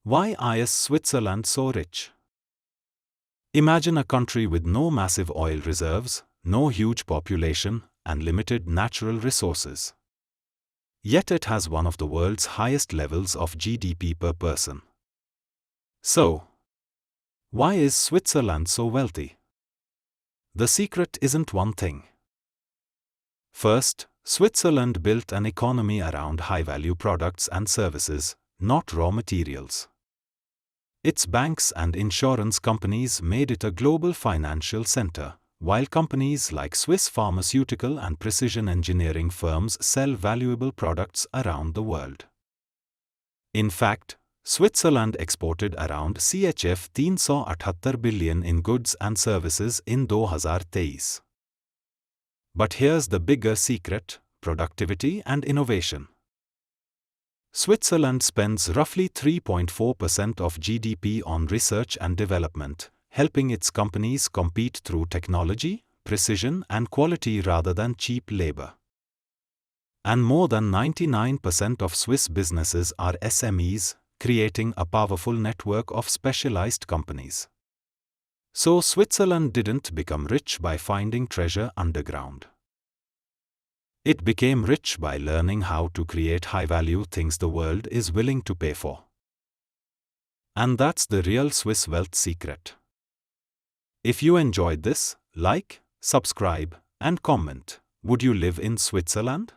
Why is Switzerland so rich? Imagine a country with no massive oil reserves, no huge population, and limited natural resources. Yet it has one of the world's highest levels of GDP per person. So, why is Switzerland so wealthy? The secret isn't one thing. First, Switzerland built an economy around high-value products and services, not raw materials. Its banks and insurance companies made it a global financial center, while companies like Swiss pharmaceutical and precision engineering firms sell valuable products around the world. In fact, Switzerland exported around CHF 378 billion in goods and services in 2023. But here's the bigger secret: productivity and innovation. Switzerland spends roughly 3.4% of GDP on research and development, helping its companies compete through technology, precision, and quality rather than cheap labor. And more than 99% of Swiss businesses are SMEs, creating a powerful network of specialized companies. So Switzerland didn't become rich by finding treasure underground. It became rich by learning how to create high-value things the world is willing to pay for. And that's the real Swiss wealth secret. If you enjoyed this, like, subscribe, and comment. Would you live in Switzerland?